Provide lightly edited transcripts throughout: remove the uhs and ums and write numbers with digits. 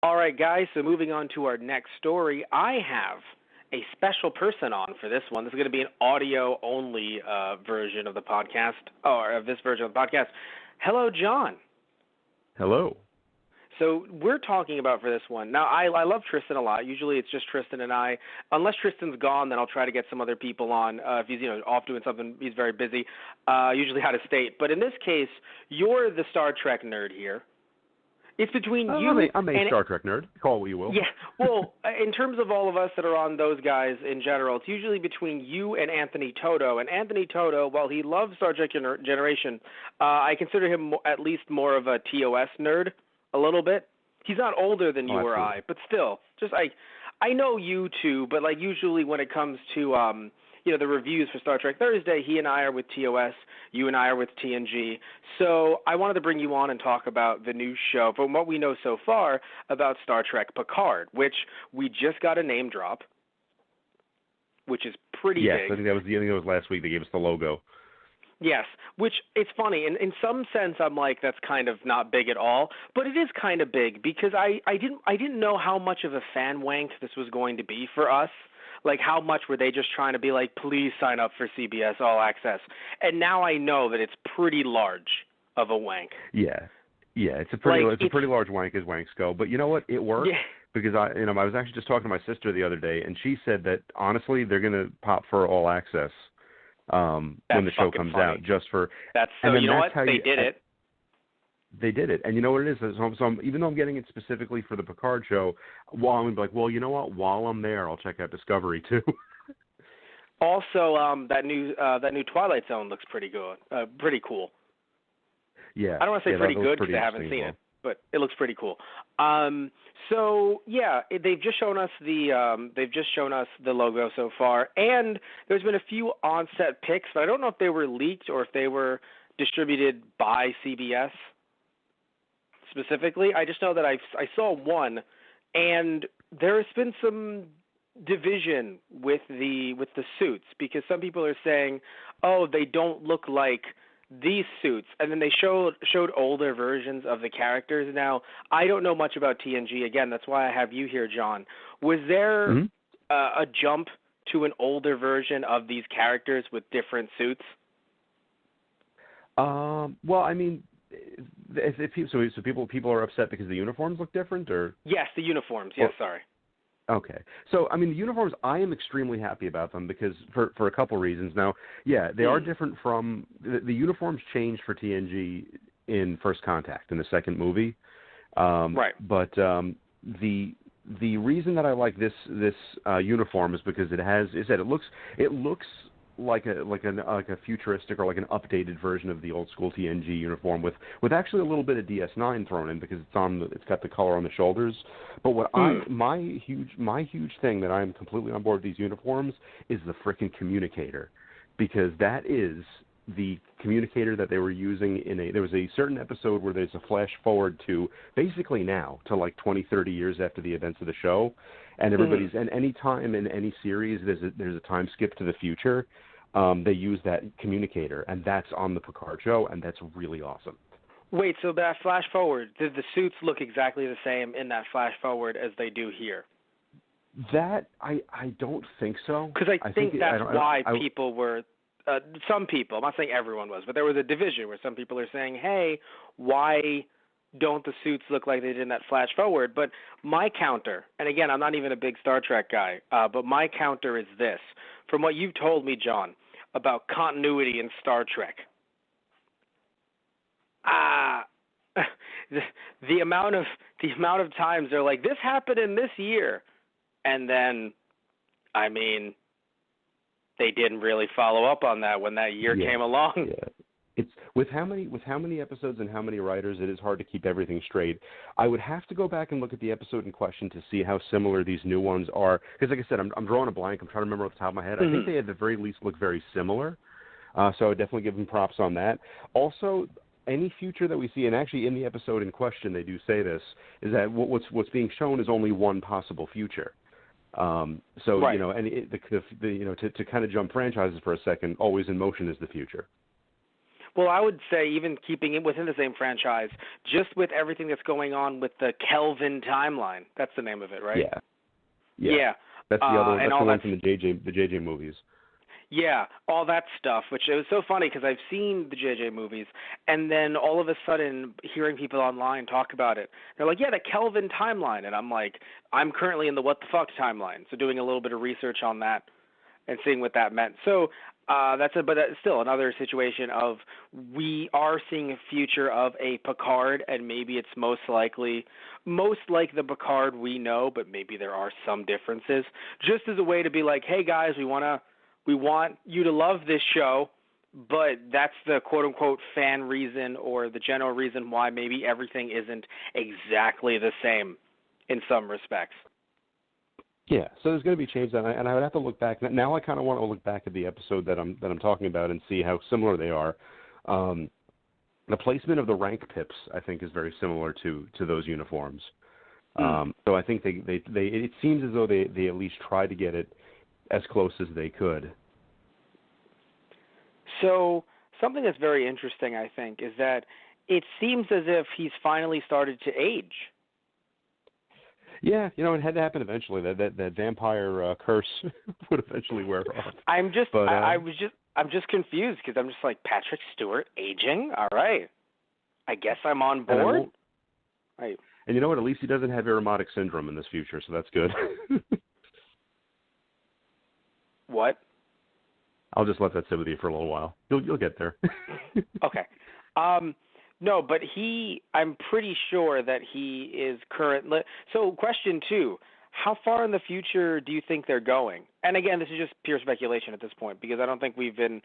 All right, guys, so moving on to our next story, I have a special person on for this one. This is going to be an audio-only version of the podcast, or of this version of the podcast. Hello, John. Hello. So we're talking about for this one. Now, I love Tristan a lot. Usually it's just Tristan and I. Unless Tristan's gone, then I'll try to get some other people on. If he's off doing something, he's very busy, usually out of state. But in this case, you're the Star Trek nerd here. It's between you I'm a Star Trek nerd. Call it what you will. Yeah, well, in terms of all of us that are on those guys in general, it's usually between you and Anthony Toto. And Anthony Toto, while he loves Star Trek Generation, I consider him at least more of a TOS nerd, a little bit. He's not older than you or I, but still, just I know you two, but like usually when it comes to the reviews for Star Trek Thursday, he and I are with TOS, you and I are with TNG. So I wanted to bring you on and talk about the new show, from what we know so far about Star Trek Picard, which we just got a name drop, which is pretty big. Yes, I think that was last week. They gave us the logo. Yes, which it's funny. In some sense, I'm like, that's kind of not big at all, but it is kind of big because I didn't know how much of a fan wank this was going to be for us. Like, how much were they just trying to be like, please sign up for CBS All Access? And now I know that it's pretty large of a wank. Yeah, it's a pretty large wank as wanks go. But you know what? It worked because I was actually just talking to my sister the other day, and she said that honestly they're gonna pop for All Access when the show comes out. Just for that's so. You know what? They did it. They did it, and you know what it is. So even though I'm getting it specifically for the Picard show, I'm gonna be like, well, you know what? While I'm there, I'll check out Discovery too. Also, that new Twilight Zone looks pretty good, pretty cool. Yeah, I don't want to say pretty good because I haven't seen it, but it looks pretty cool. So yeah, they've just shown us the logo so far, and there's been a few on-set pics, but I don't know if they were leaked or if they were distributed by CBS. Specifically, I just know that I saw one, and there's been some division with the suits because some people are saying, oh, they don't look like these suits, and then they showed older versions of the characters. Now, I don't know much about TNG. Again, that's why I have you here, John. Was there a jump to an older version of these characters with different suits? Well, I mean, so people are upset because the uniforms look different, or yes, the uniforms. Yes, sorry. Okay, so I mean the uniforms. I am extremely happy about them because for a couple reasons. Now, yeah, they are different from the uniforms changed for TNG in First Contact in the second movie. Right. But the reason that I like this uniform is because it looks like a futuristic or like an updated version of the old school TNG uniform with actually a little bit of DS9 thrown in because it's got the color on the shoulders. But what my huge thing that I'm completely on board with these uniforms is the frickin' communicator, because that is the communicator that they were using there was a certain episode where there's a flash forward to basically now to like 20-30 years after the events of the show, and and any time in any series there's a time skip to the future, they use that communicator, and that's on the Picard show, and that's really awesome. Wait, so that flash forward, did the suits look exactly the same in that flash forward as they do here? That I don't think so. Because I think that's why people were. Some people, I'm not saying everyone was, but there was a division where some people are saying, hey, why don't the suits look like they did in that flash forward? But my counter, and again, I'm not even a big Star Trek guy, but my counter is this. From what you've told me, John, about continuity in Star Trek, the amount of times they're like, this happened in this year, and then, I mean, they didn't really follow up on that when that year came along. Yeah. It's with how many episodes and how many writers, it is hard to keep everything straight. I would have to go back and look at the episode in question to see how similar these new ones are. Because, like I said, I'm drawing a blank. I'm trying to remember off the top of my head. I think they at the very least look very similar. So I would definitely give them props on that. Also, any future that we see, and actually in the episode in question they do say this, is that what's being shown is only one possible future. So right. You know, and to kind of jump franchises for a second, Always in Motion is the future. Well, I would say even keeping it within the same franchise, just with everything that's going on with the Kelvin timeline. That's the name of it, right? Yeah. That's the other one. And That's all the one that, from the JJ movies. Yeah, all that stuff, which it was so funny because I've seen the JJ movies, and then all of a sudden hearing people online talk about it, they're like, yeah, the Kelvin timeline, and I'm like, I'm currently in the what the fuck timeline, so doing a little bit of research on that and seeing what that meant. So but that's still another situation of we are seeing a future of a Picard, and maybe it's most like the Picard we know, but maybe there are some differences, just as a way to be like, hey guys, we want you to love this show, but that's the quote-unquote fan reason or the general reason why maybe everything isn't exactly the same in some respects. Yeah, so there's going to be changes, and I would have to look back. Now I kind of want to look back at the episode that I'm talking about and see how similar they are. The placement of the rank pips, I think, is very similar to those uniforms. So I think they it seems as though they at least tried to get it as close as they could. So something that's very interesting, I think, is that it seems as if he's finally started to age. Yeah, it had to happen eventually. That vampire curse would eventually wear off. I'm just confused because I'm just like, Patrick Stewart aging? All right. I guess I'm on board. Right. And you know what? At least he doesn't have aromatic syndrome in this future, so that's good. What? I'll just let that sit with you for a little while. You'll get there. Okay. No, but I'm pretty sure that he is currently. So question 2, how far in the future do you think they're going? And again, this is just pure speculation at this point because I don't think anything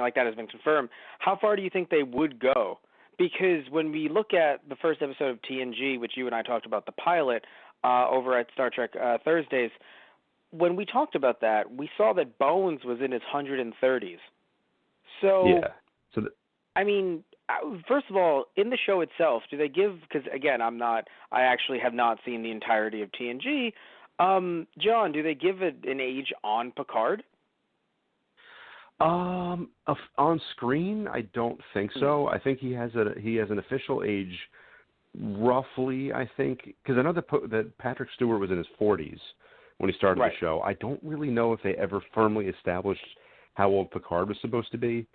like that has been confirmed. How far do you think they would go? Because when we look at the first episode of TNG, which you and I talked about, the pilot, over at Star Trek Thursdays, when we talked about that, we saw that Bones was in his 130s. So, yeah. I mean, first of all, in the show itself, do they give? Because again, I actually have not seen the entirety of TNG. John, do they give an age on Picard? On screen, I don't think so. I think he has an official age, roughly. I think because I know that Patrick Stewart was in his 40s when he started the show. I don't really know if they ever firmly established how old Picard was supposed to be.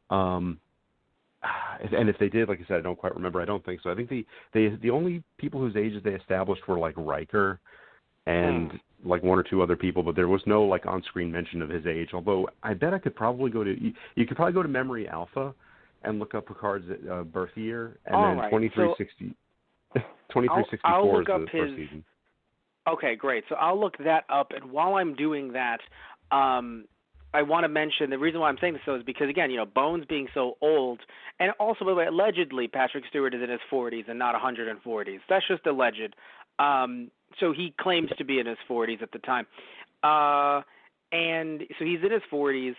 And if they did, like I said, I don't quite remember. I don't think so. I think the only people whose ages they established were like Riker and like one or two other people, but there was no like on-screen mention of his age. Although I bet I could probably you could probably go to Memory Alpha and look up Picard's birth year, and then 2364 is the first season. Okay, great. So I'll look that up, and while I'm doing that, I want to mention the reason why I'm saying this though is because again, Bones being so old, and also by the way, allegedly Patrick Stewart is in his 40s and not 140s. That's just alleged. So he claims to be in his 40s at the time, and so he's in his 40s.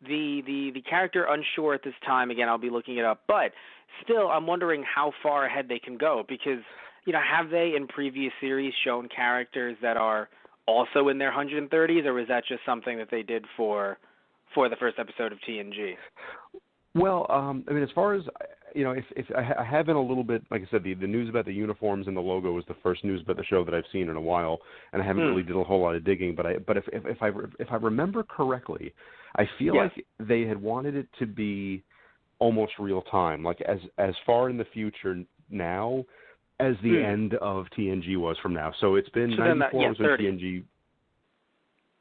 The character unsure at this time. Again, I'll be looking it up, but still, I'm wondering how far ahead they can go because. Have they in previous series shown characters that are also in their 130s, or was that just something that they did for the first episode of TNG? Well, I mean, as far as if I have been a little bit, like I said, the news about the uniforms and the logo was the first news about the show that I've seen in a while, and I haven't really did a whole lot of digging. But if I remember correctly, I feel like they had wanted it to be almost real time, like as far in the future now as the end of TNG was from now. So it's been 94 was when TNG.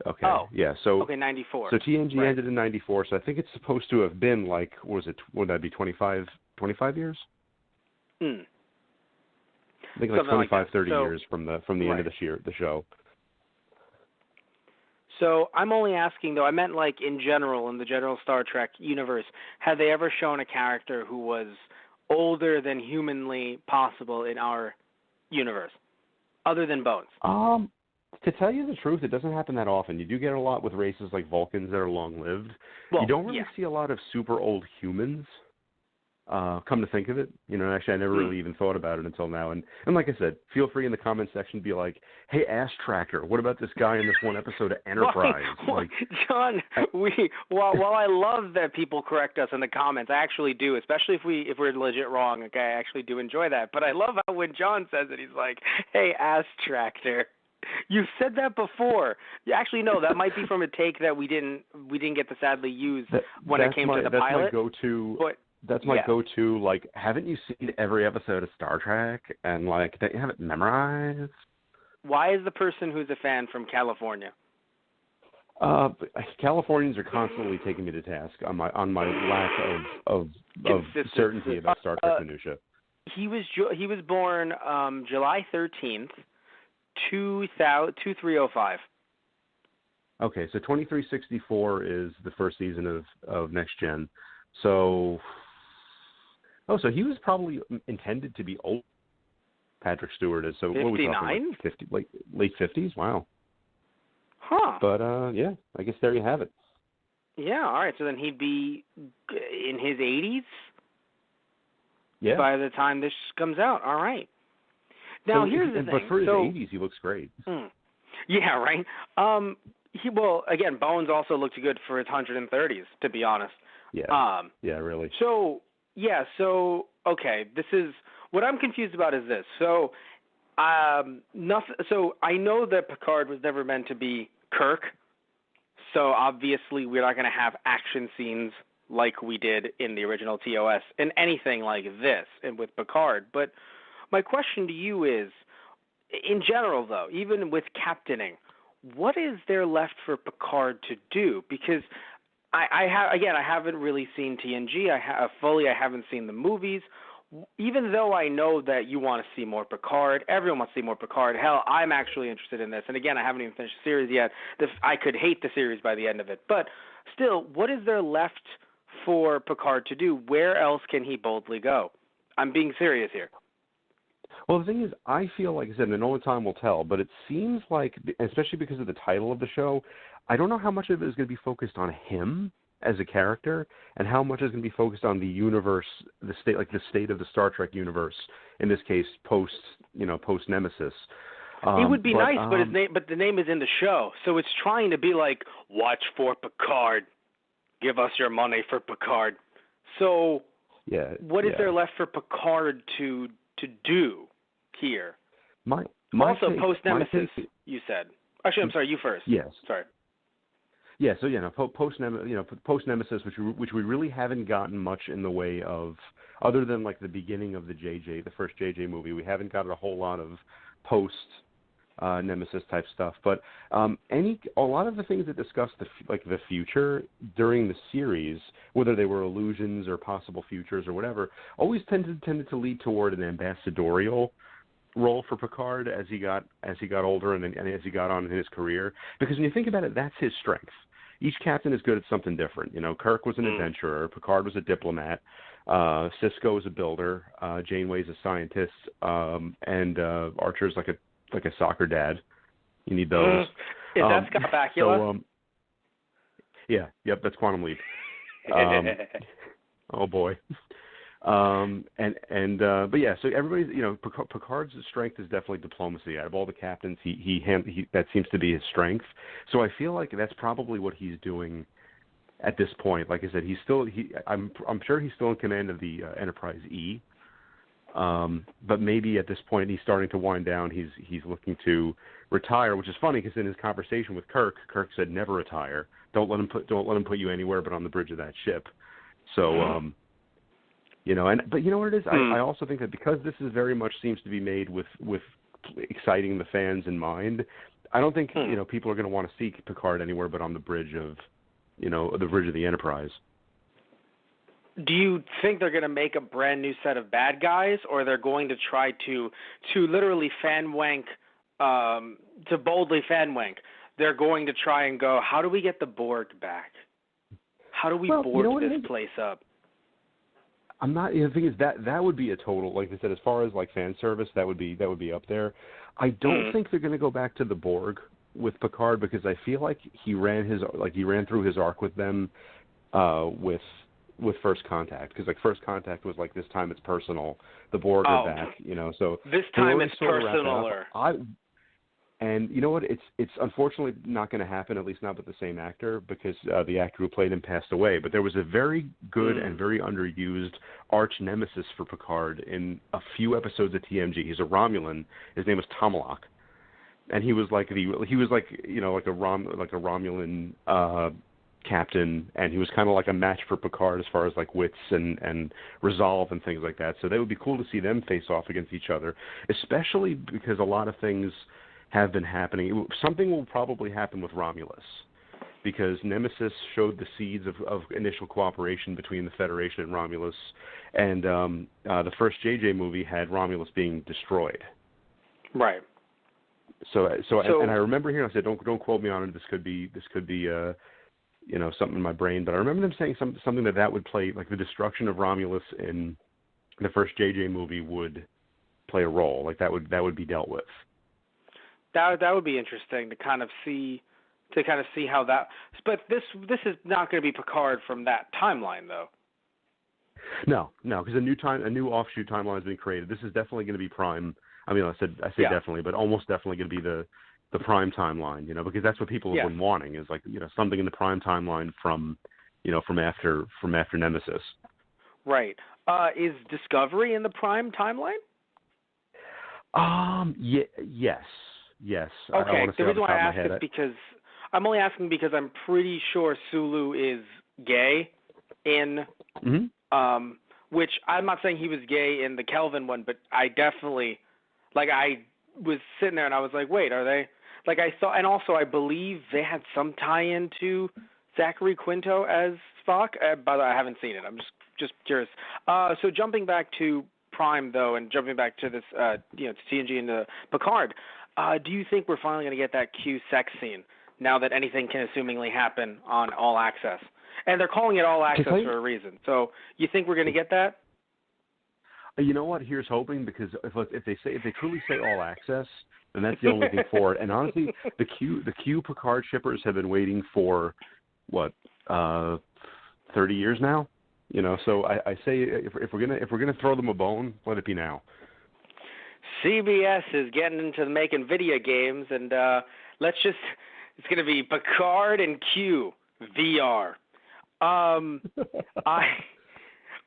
Okay. Oh. Yeah. So. Okay, 94. So TNG ended in 94. So I think it's supposed to have been like, would that be 25 years? I think like 25, 30 years from the end of the show. So I'm only asking, though, I meant like in general, in the general Star Trek universe, have they ever shown a character who was older than humanly possible in our universe, other than Bones? To tell you the truth, it doesn't happen that often. You do get a lot with races like Vulcans that are long-lived. Well, you don't really see a lot of super old humans. Come to think of it, actually I never really even thought about it until now. And like I said, feel free in the comment section to be like, hey, Ass Tractor, what about this guy in this one episode of Enterprise? John, while I love that people correct us in the comments, I actually do, especially if we're legit wrong. Okay, I actually do enjoy that. But I love how when John says it, he's like, hey, Ass Tractor. You said that before. Actually, no, that might be from a take that we didn't get to sadly use when it came to the pilot. That's my go-to. That's my go-to. Like, haven't you seen every episode of Star Trek? And like, don't you have it memorized? Why is the person who's a fan from California? Californians are constantly taking me to task on my lack of certainty about Star Trek minutia. He was born July 13th, 2305. Okay, so 2364 is the first season of Next Gen. So he was probably intended to be old. Patrick Stewart is. So 59? What are we talking about? 50, late 50s? Wow. Huh. But yeah, I guess there you have it. Yeah. All right. So then he'd be in his 80s. Yeah. By the time this comes out. All right. Now here's the thing. But for his 80s, he looks great. Yeah. Right. Again, Bones also looked good for his 130s. To be honest. Yeah. Yeah. Really. So okay. This is what I'm confused about. Is this so? Nothing. So I know that Picard was never meant to be Kirk. So obviously we're not going to have action scenes like we did in the original TOS and anything like this and with Picard. But my question to you is, in general though, even with captaining, what is there left for Picard to do? Because I haven't really seen TNG. I haven't seen the movies. Even though I know that you want to see more Picard, everyone wants to see more Picard. Hell, I'm actually interested in this. And again, I haven't even finished the series yet. I could hate the series by the end of it. But still, what is there left for Picard to do? Where else can he boldly go? I'm being serious here. Well, the thing is, I feel like I said, and only time will tell, but it seems like, especially because of the title of the show, I don't know how much of it is going to be focused on him as a character, and how much is going to be focused on the universe, the state of the Star Trek universe. In this case, post Nemesis. It would be nice, but the name is in the show, so it's trying to be like, watch for Picard, give us your money for Picard. So, what is there left for Picard to do here? Post Nemesis, you said. Actually, I'm sorry, you first. Yes. Sorry. Yeah, so post Nemesis, which we really haven't gotten much in the way of, other than like the beginning of the first JJ movie. We haven't gotten a whole lot of post Nemesis type stuff. But a lot of the things that discuss the future during the series, whether they were illusions or possible futures or whatever, always tended to lead toward an ambassadorial role for Picard as he got older and as he got on in his career. Because when you think about it, that's his strength. Each captain is good at something different. Kirk was an adventurer, Picard was a diplomat, Sisko is a builder, Janeway's a scientist, and Archer's like a soccer dad. You need those. Is that Scott Bakula? That's Quantum Leap. Oh boy. But yeah, so everybody's, Picard's strength is definitely diplomacy. Out of all the captains, he that seems to be his strength. So I feel like that's probably what he's doing at this point. Like I said, I'm sure he's still in command of the Enterprise E. But maybe at this point he's starting to wind down. He's looking to retire, which is funny because in his conversation with Kirk said never retire. Don't let him put you anywhere but on the bridge of that ship. So. But you know what it is? I also think that because this is very much seems to be made with exciting the fans in mind, I don't think people are going to want to see Picard anywhere but on the bridge of the Enterprise. Do you think they're going to make a brand new set of bad guys, or they're going to try to literally fan wank, to boldly fan wank? They're going to try and go, how do we get the Borg back? How do we board this place up? I'm not. The thing is that would be a total, like I said, as far as like fan service, that would be up there. I don't think they're going to go back to the Borg with Picard because I feel like he ran through his arc with them, with with First Contact, because like First Contact was like this time it's personal, the Borg are back, you know. So this time it's personaler. And you know what? It's unfortunately not going to happen, at least not with the same actor, because the actor who played him passed away. But there was a very good and very underused arch nemesis for Picard in a few episodes of TNG. He's a Romulan. His name was Tomalak, and he was like a Romulan captain, and he was kind of like a match for Picard as far as like wits and resolve and things like that. So that would be cool to see them face off against each other, especially because a lot of things have been happening. Something will probably happen with Romulus, because Nemesis showed the seeds of initial cooperation between the Federation and Romulus, and the first JJ movie had Romulus being destroyed. Right. So and I remember hearing, I said, don't quote me on it. This could be something in my brain, but I remember them saying something that would play, like the destruction of Romulus in the first JJ movie would play a role, like that would be dealt with. That would be interesting to kind of see how that. But this is not going to be Picard from that timeline, though. No, because a new offshoot timeline has been created. This is definitely going to be Prime. I mean, I say definitely, but almost definitely going to be the Prime timeline. You know, because that's what people have been wanting, is like, you know, something in the Prime timeline from after Nemesis. Right. Is Discovery in the Prime timeline? Yes. Okay. The reason why I ask is because I'm only asking because I'm pretty sure Sulu is gay in, which I'm not saying he was gay in the Kelvin one, but I definitely, like, I was sitting there and I was like, wait, are they? Like, I saw, and also I believe they had some tie-in to Zachary Quinto as Spock. By the way, I haven't seen it. I'm just curious. So jumping back to Prime though, and jumping back to this, to TNG and to Picard. Do you think we're finally going to get that Q sex scene now that anything can assumingly happen on All Access? And they're calling it All Access for a reason. So you think we're going to get that? You know what? Here's hoping, because if they truly say All Access, then that's the only thing for it. And honestly, the Q Picard shippers have been waiting for 30 years now. You know, so I say if we're gonna throw them a bone, let it be now. CBS is getting into making video games, and it's going to be Picard and Q VR.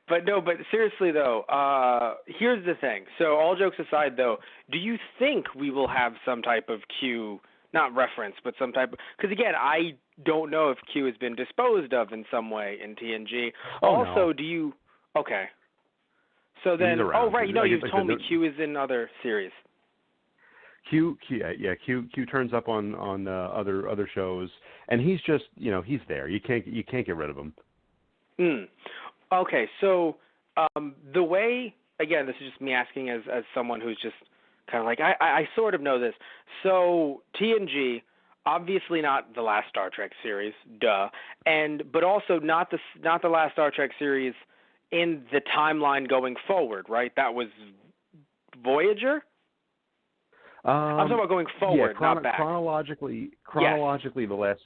But seriously though, here's the thing. So all jokes aside though, do you think we will have some type of Q, not reference, but some type of, because again, I don't know if Q has been disposed of in some way in TNG. No. Do you, okay. So then, right, you've told me Q is in other series. Q turns up on other shows, and he's just, he's there. You can't get rid of him. Okay, so the way, again, this is just me asking as someone who's just kind of like, I sort of know this. So TNG, obviously not the last Star Trek series, duh, but also not the last Star Trek series in the timeline going forward, right? That was Voyager? I'm talking about going forward, not back. Chronologically, the last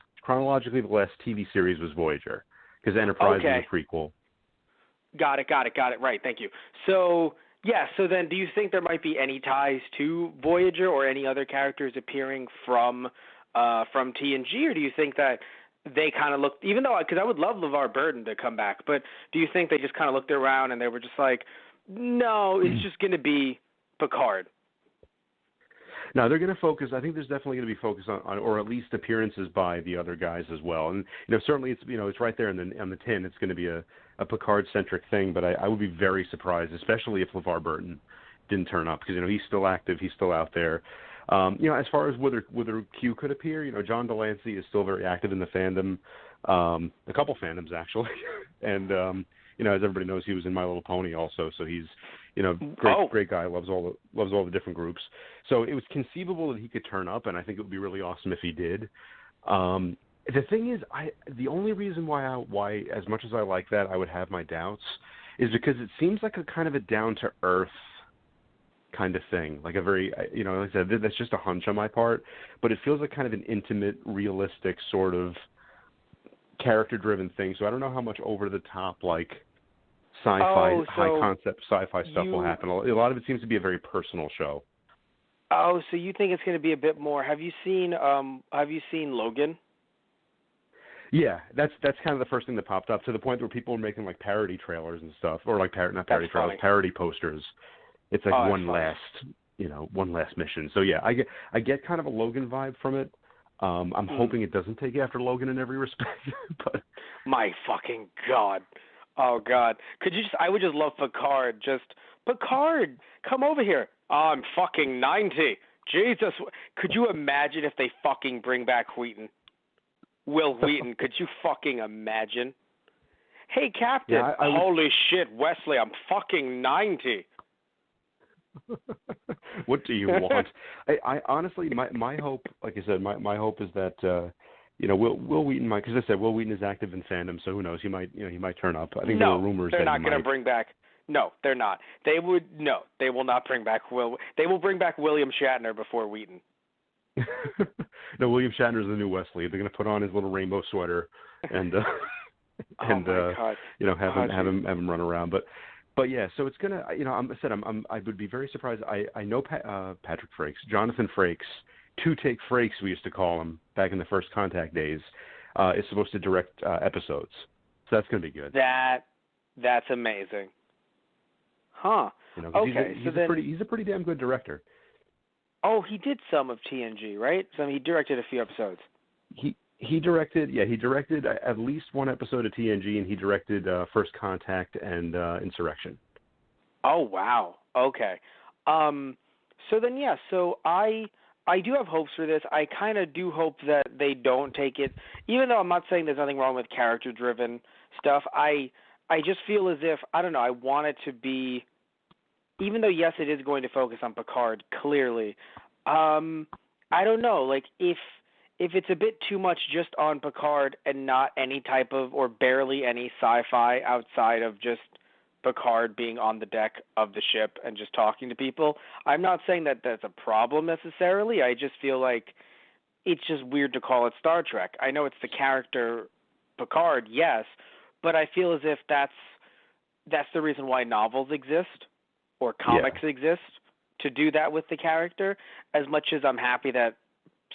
TV series was Voyager, because Enterprise was a prequel. Got it. Right, thank you. So then do you think there might be any ties to Voyager or any other characters appearing from TNG, or do you think that they kind of looked, even though, because I would love LeVar Burton to come back, but do you think they just kind of looked around and they were just like, no, it's just going to be Picard? No, they're going to focus. I think there's definitely going to be focus on, or at least appearances by the other guys as well. And certainly it's right there on the tin. It's going to be a Picard-centric thing. But I would be very surprised, especially if LeVar Burton didn't turn up, because he's still active. He's still out there. As far as whether Q could appear, John Delancey is still very active in the fandom, a couple fandoms actually, and as everybody knows, he was in My Little Pony also, so he's great guy, loves all the different groups. So it was conceivable that he could turn up, and I think it would be really awesome if he did. The thing is, the only reason why as much as I like that, I would have my doubts, is because it seems like a kind of a down to earth kind of thing, like a very, like I said, that's just a hunch on my part, but it feels like kind of an intimate, realistic sort of character-driven thing. So I don't know how much over-the-top, like, sci-fi, high-concept sci-fi stuff will happen. A lot of it seems to be a very personal show. Oh, so you think it's going to be a bit more. Have you seen Logan? Yeah, that's kind of the first thing that popped up, to the point where people are making like parody trailers and stuff, or like parody posters. It's like one last mission. So yeah, I get kind of a Logan vibe from it. I'm hoping it doesn't take after Logan in every respect. But my fucking God. Oh God. I would just love Picard. Picard, come over here. I'm fucking 90. Jesus. Could you imagine if they fucking bring back Will Wheaton? Could you fucking imagine? Hey, Captain. Yeah, holy shit, Wesley, I'm fucking 90. What do you want? I honestly, my hope, like I said, my hope is that Will Wheaton might, because I said Will Wheaton is active in fandom, so who knows? He might turn up. I think there were rumors they're that not going to bring back. No, they're not. They will not bring back Will. They will bring back William Shatner before Wheaton. No, William Shatner's the new Wesley. They're going to put on his little rainbow sweater and have him run around. But yeah, so it's gonna. I would be very surprised. I know Patrick Frakes, Jonathan Frakes, Two-Take Frakes, we used to call him back in the First Contact days, is supposed to direct episodes. So that's going to be good. That's amazing. Huh. Okay. He's a pretty damn good director. Oh, he did some of TNG, right? So he directed a few episodes. He directed at least one episode of TNG, and he directed First Contact and Insurrection. Oh, wow. Okay. So then, yeah, so I do have hopes for this. I kind of do hope that they don't take it, even though I'm not saying there's nothing wrong with character-driven stuff. I just feel as if, I don't know, I want it to be, even though, yes, it is going to focus on Picard, clearly, I don't know, like, if it's a bit too much just on Picard and not any type of, or barely any sci-fi outside of just Picard being on the deck of the ship and just talking to people, I'm not saying that that's a problem necessarily. I just feel like it's just weird to call it Star Trek. I know it's the character Picard, yes, but I feel as if that's the reason why novels exist or comics exist, to do that with the character, as much as I'm happy that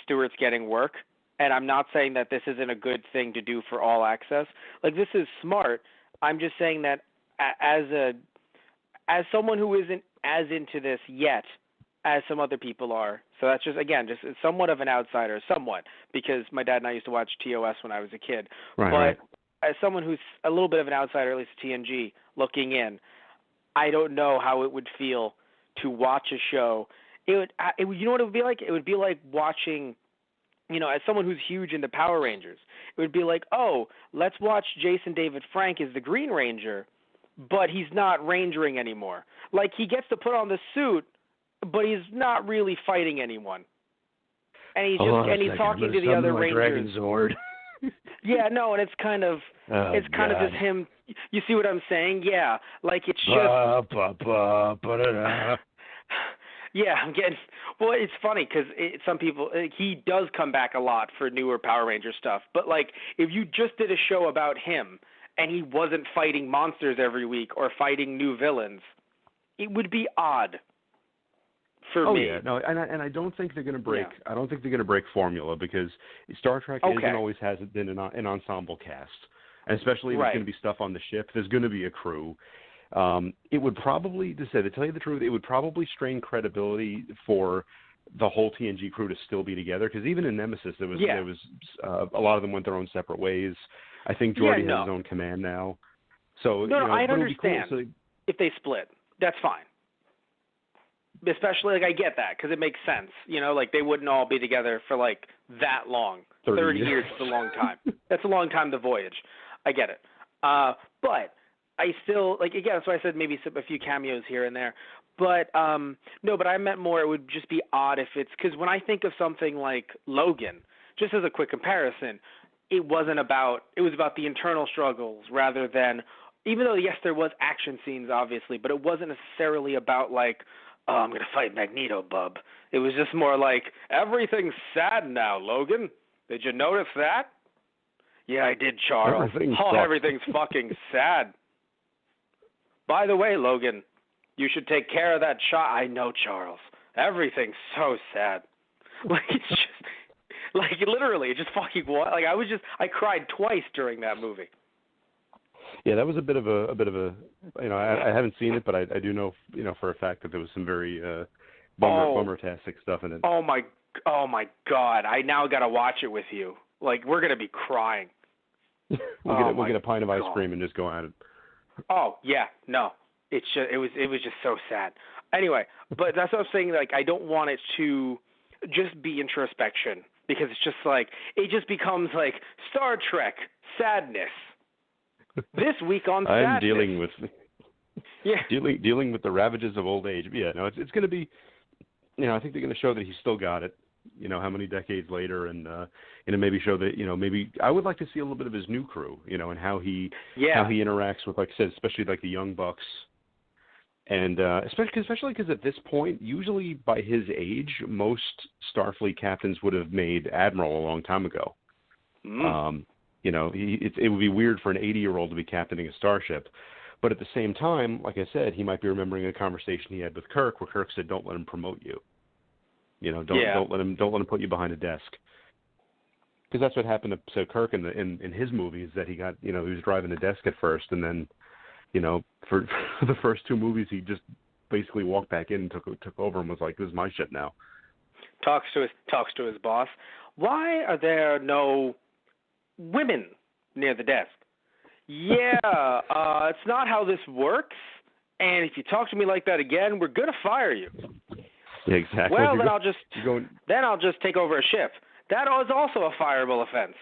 Stewart's getting work. And I'm not saying that this isn't a good thing to do for all access. Like, this is smart. I'm just saying that as someone who isn't as into this yet as some other people are, so that's just somewhat of an outsider, because my dad and I used to watch TOS when I was a kid. Right. As someone who's a little bit of an outsider, at least TNG, looking in, I don't know how it would feel to watch a show. You know what it would be like? It would be like watching, as someone who's huge into Power Rangers, it would be like, oh, let's watch Jason David Frank as the Green Ranger, but he's not rangering anymore. Like, he gets to put on the suit, but he's not really fighting anyone. And he's talking to the other Rangers. Yeah, no, and it's kind of just him. You see what I'm saying? Yeah, like it's just. Yeah, I'm getting. Well, it's funny because some people he does come back a lot for newer Power Ranger stuff. But like, if you just did a show about him and he wasn't fighting monsters every week or fighting new villains, it would be odd. For me. Yeah, no, and I don't think they're going to break. Yeah. I don't think they're going to break formula, because Star Trek is and always has been an ensemble cast, and especially if it's going to be stuff on the ship. There's going to be a crew. It would probably, to tell you the truth, it would probably strain credibility for the whole TNG crew to still be together, because even in Nemesis, there was a lot of them went their own separate ways. I think Geordi has his own command now. So I'd understand if they split. That's fine. Especially, like, I get that, because it makes sense. Like, they wouldn't all be together for, like, that long. 30 years is a long time. That's a long time to voyage. I get it. But I still, like, again, that's why I said maybe a few cameos here and there. But, no, but I meant more it would just be odd if it's, because when I think of something like Logan, just as a quick comparison, it was about the internal struggles rather than, even though, yes, there was action scenes, obviously, but it wasn't necessarily about, like, oh, I'm going to fight Magneto, bub. It was just more like, everything's sad now, Logan. Did you notice that? Yeah, I did, Charles. Everything's fucking sad. By the way, Logan, you should take care of that child. I know, Charles. Everything's so sad. Like, it's just, like, literally, it just fucking, like, I cried twice during that movie. Yeah, that was a bit of a, you know, I haven't seen it, but I do know, you know, for a fact that there was some very bummer-tastic stuff in it. Oh my God! I now gotta watch it with you. Like, we're gonna be crying. We'll get a pint of ice cream and just go at it. Oh yeah, no, it was just so sad. Anyway, but that's what I'm saying. Like, I don't want it to just be introspection, because it's just like, it just becomes like Star Trek sadness. This week on sadness. I'm dealing with the ravages of old age. Yeah, no, it's going to be, you know, I think they're going to show that he's still got it. You know, how many decades later, and maybe show that, you know, maybe I would like to see a little bit of his new crew, you know, and how he interacts with, like I said, especially like the young bucks, and especially because at this point, usually by his age, most Starfleet captains would have made admiral a long time ago. You know, it would be weird for an 80-year-old to be captaining a starship. But at the same time, like I said, he might be remembering a conversation he had with Kirk, where Kirk said, "Don't let him promote you. You know, don't let him put you behind a desk." Because that's what happened to Kirk in his movies, that he got, you know, he was driving a desk at first, and then, you know, for the first two movies, he just basically walked back in and took over and was like, "This is my shit now." Talks to his boss. Why are there no women near the desk? Yeah, it's not how this works, and if you talk to me like that again, we're gonna fire you. Yeah, exactly. Well, then I'll just take over a ship. That is also a fireable offense.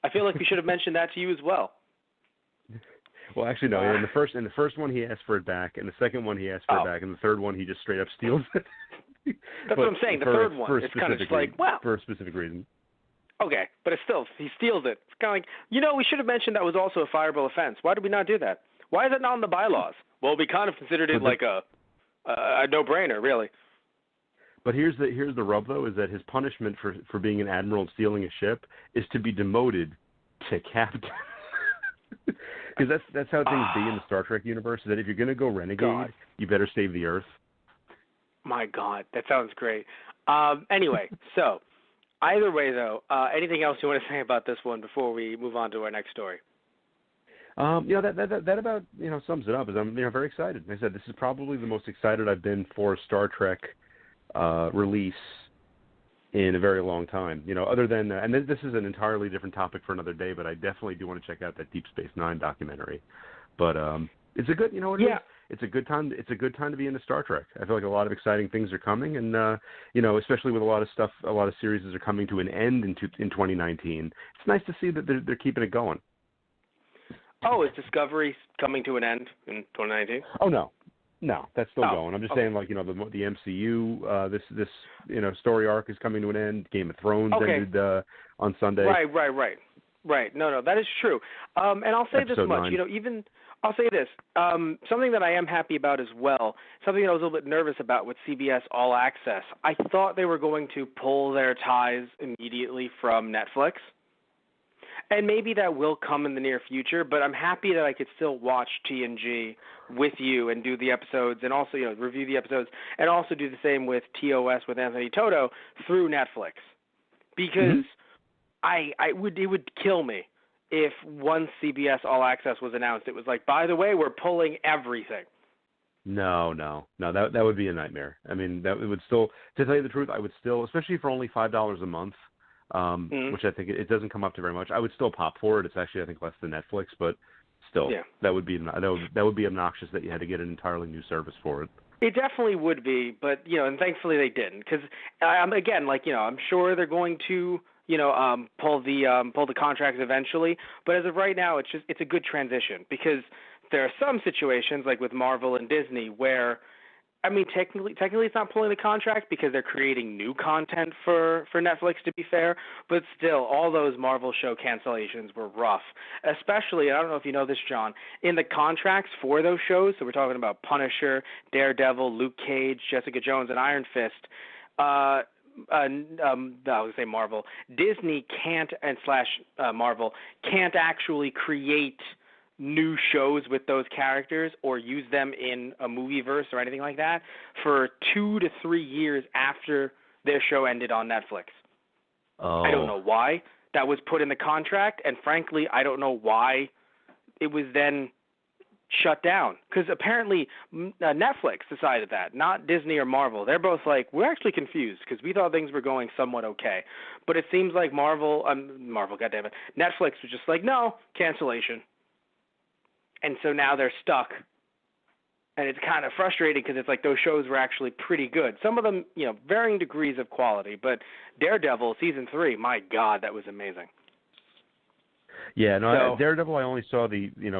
I feel like we should have mentioned that to you as well. Well, actually, no. In the first one, he asked for it back, and the second one, he asked for it back, and the third one, he just straight up steals it. That's what I'm saying. The third one, it's kind of just like, well, for a specific reason. Okay, but it's still, he steals it. It's kind of like, you know, we should have mentioned that was also a fireable offense. Why did we not do that? Why is it not in the bylaws? Well, we kind of considered it like a no-brainer, really. But here's the rub, though, is that his punishment for being an admiral and stealing a ship is to be demoted to captain. Because that's how things be in the Star Trek universe, is that if you're going to go renegade, you better save the Earth. My God, that sounds great. Anyway, so either way, though, anything else you want to say about this one before we move on to our next story? You know, that about, you know, sums it up. Is I'm, you know, very excited. Like I said, this is probably the most excited I've been for a Star Trek release in a very long time. You know, other than and this is an entirely different topic for another day, but I definitely do want to check out that Deep Space Nine documentary. But it's a good, you know what it is? It's a good time. It's a good time to be into Star Trek. I feel like a lot of exciting things are coming, and you know, especially with a lot of stuff, a lot of series are coming to an end in 2019. It's nice to see that they're keeping it going. Oh, is Discovery coming to an end in 2019? Oh no, that's still going. I'm just saying, like, you know, the MCU, this you know, story arc is coming to an end. Game of Thrones ended on Sunday. Right. No, that is true. And I'll say Episode this much, 9. you know, I'll say this, something that I am happy about as well, something that I was a little bit nervous about with CBS All Access. I thought they were going to pull their ties immediately from Netflix. And maybe that will come in the near future, but I'm happy that I could still watch TNG with you and do the episodes, and also, you know, review the episodes, and also do the same with TOS with Anthony Toto through Netflix. Because it would kill me if once CBS All Access was announced, it was like, by the way, we're pulling everything. No, that would be a nightmare. I mean, that would still, to tell you the truth, I would still, especially for only $5 a month, which I think it doesn't come up to very much. I would still pop for it. It's actually, I think, less than Netflix, but still, that would be obnoxious that you had to get an entirely new service for it. It definitely would be, but, you know, and thankfully they didn't, because again, like, you know, I'm sure they're going to, you know, pull the contracts eventually, but as of right now, it's a good transition, because there are some situations, like with Marvel and Disney, where, I mean, technically it's not pulling the contract because they're creating new content for Netflix, to be fair, but still, all those Marvel show cancellations were rough, especially, I don't know if you know this, John, in the contracts for those shows, so we're talking about Punisher, Daredevil, Luke Cage, Jessica Jones, and Iron Fist, I would say Marvel, Disney can't and slash Marvel can't actually create new shows with those characters or use them in a movie verse or anything like that for 2 to 3 years after their show ended on Netflix. Oh. I don't know why that was put in the contract, and frankly, I don't know why it was then shut down, because apparently Netflix decided that, not Disney or Marvel. They're both like, we're actually confused because we thought things were going somewhat okay, but it seems like Marvel, goddammit, Netflix was just like, no, cancellation, and so now they're stuck, and it's kind of frustrating because it's like those shows were actually pretty good. Some of them, varying degrees of quality, but Daredevil season 3, my God, that was amazing. Yeah, no, So, Daredevil I only saw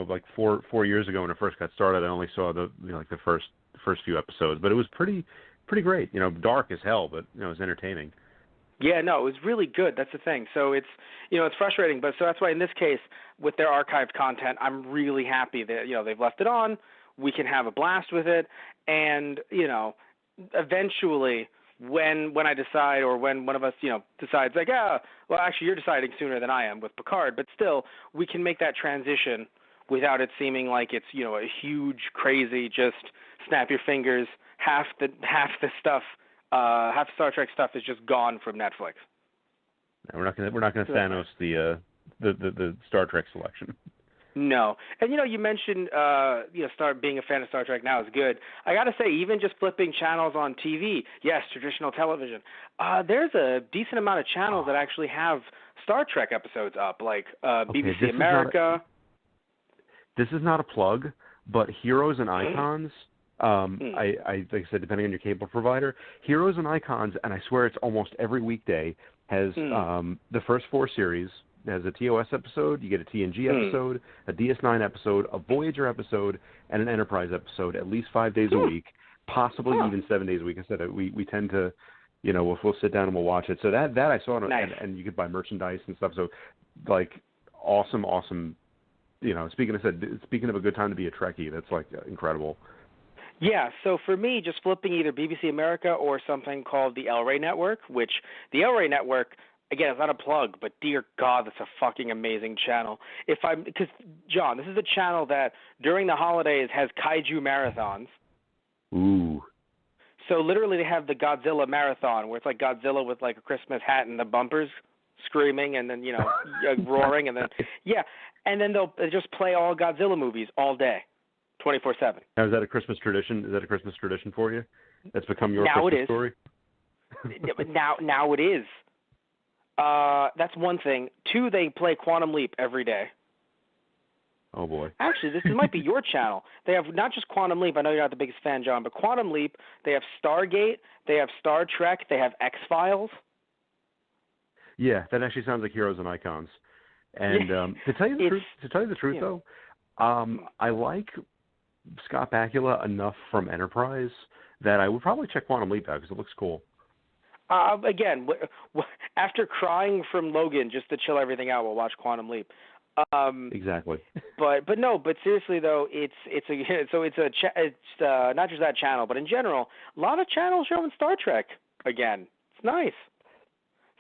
like 4 years ago when it first got started. I only saw the the first few episodes, but it was pretty great. Dark as hell, but it was entertaining. yeah, no, it was really good. That's the thing. So it's it's frustrating, but so that's why in this case with their archived content, I'm really happy that they've left it on. We can have a blast with it, and eventually when I decide, or when one of us decides, like, well, actually you're deciding sooner than I am with Picard, but still we can make that transition without it seeming like it's a huge, crazy, just snap your fingers, half the stuff, half Star Trek stuff is just gone from Netflix. No, we're not gonna Thanos the Star Trek selection. No. And, you mentioned, start being a fan of Star Trek now is good. I got to say, even just flipping channels on TV, yes, traditional television, there's a decent amount of channels that actually have Star Trek episodes up, like BBC America. This is not a plug, but Heroes and Icons, like I said, depending on your cable provider, Heroes and Icons, and I swear it's almost every weekday, has the first 4 series. It has a TOS episode, you get a TNG episode, a DS9 episode, a Voyager episode, and an Enterprise episode at least 5 days a week, possibly even 7 days a week. I said we tend to, we'll sit down and we'll watch it. So that I saw, nice. and you could buy merchandise and stuff. So, like, awesome. Speaking of a good time to be a Trekkie, that's like incredible. Yeah, so for me, just flipping either BBC America or something called the El Rey Network, which the El Rey Network, again, it's not a plug, but dear God, that's a fucking amazing channel. Because, John, this is a channel that during the holidays has kaiju marathons. Ooh. So literally they have the Godzilla marathon, where it's like Godzilla with like a Christmas hat and the bumpers screaming and then, roaring, and then, and then they'll just play all Godzilla movies all day, 24/7. Now, is that a Christmas tradition? Is that a Christmas tradition for you? That's become your Christmas story? Now it is. That's one thing. 2, they play Quantum Leap every day. Oh, boy. Actually, this might be your channel. They have not just Quantum Leap. I know you're not the biggest fan, John, but Quantum Leap, they have Stargate, they have Star Trek, they have X-Files. Yeah, that actually sounds like Heroes and Icons. And to tell you the truth, though, I like Scott Bakula enough from Enterprise that I would probably check Quantum Leap out because it looks cool. Again, after crying from Logan just to chill everything out, we'll watch Quantum Leap. Exactly. But seriously though, it's not just that channel, but in general, a lot of channels showing Star Trek again. It's nice.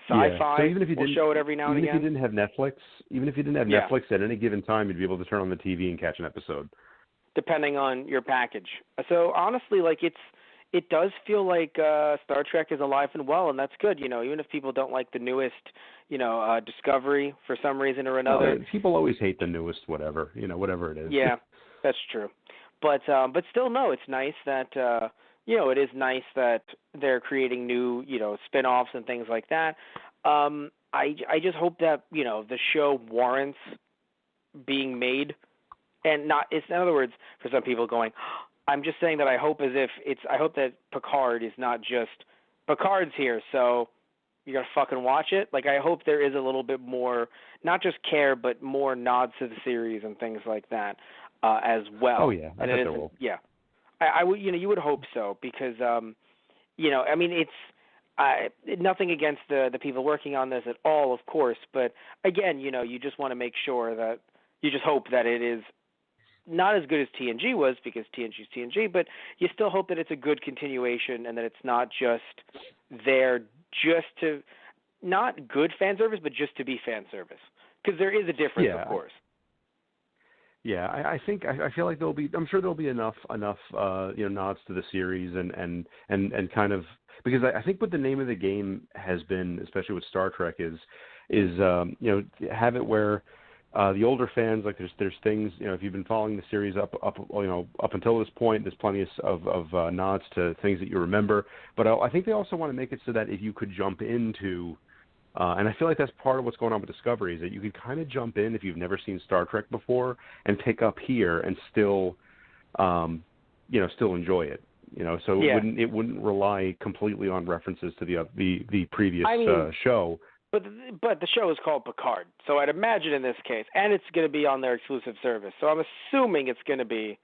Sci-fi. So even if you will show it every now and again. Even if you didn't have Netflix at any given time, you'd be able to turn on the TV and catch an episode. Depending on your package. So honestly, like it does feel like Star Trek is alive and well, and that's good. Even if people don't like the newest, Discovery for some reason or another. People always hate the newest whatever it is. Yeah, that's true. But still, no, it's nice that it is nice that they're creating new spin-offs and things like that. I just hope that the show warrants being made, and not. It's in other words, for some people going. I'm just saying that I hope that Picard is not just Picard's here, so you gotta fucking watch it. Like, I hope there is a little bit more, not just care, but more nods to the series and things like that as well. Oh yeah, I bet there will. Yeah, I would. You would hope so because I mean, it's nothing against the people working on this at all, of course, but again, you just want to make sure that you just hope that it is not as good as TNG was, because TNG's TNG, but you still hope that it's a good continuation and that it's not just there just to, not good fan service, but just to be fan service. Because there is a difference, of course. Yeah, I feel like I'm sure there'll be enough nods to the series and kind of, because I think what the name of the game has been, especially with Star Trek, is have it where the older fans, like there's things, if you've been following the series up until this point, there's plenty of nods to things that you remember, but I think they also want to make it so that if you could jump into and I feel like that's part of what's going on with Discovery, is that you can kind of jump in if you've never seen Star Trek before and pick up here and still enjoy it. So it wouldn't rely completely on references to the previous show. But the show is called Picard, so I'd imagine in this case, and it's going to be on their exclusive service, so I'm assuming it's going to be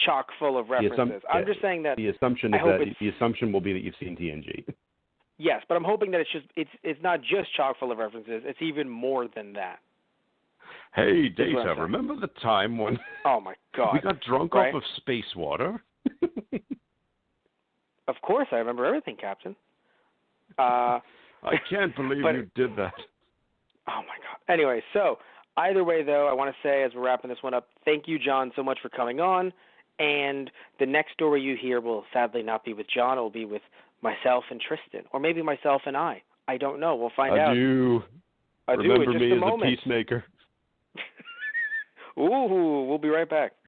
chock full of references. I'm just saying that the assumption will be that you've seen TNG. Yes, but I'm hoping that it's not just chock full of references. It's even more than that. Hey, Data, remember the time when oh my God, we got drunk off of space water? Of course, I remember everything, Captain. I can't believe you did that. Oh my God. Anyway, so either way, though, I want to say as we're wrapping this one up, thank you, John, so much for coming on. And the next story you hear will sadly not be with John. It will be with myself and Tristan, or maybe myself and I. I don't know. We'll find out. Adieu. Remember me as a peacemaker. Ooh, we'll be right back.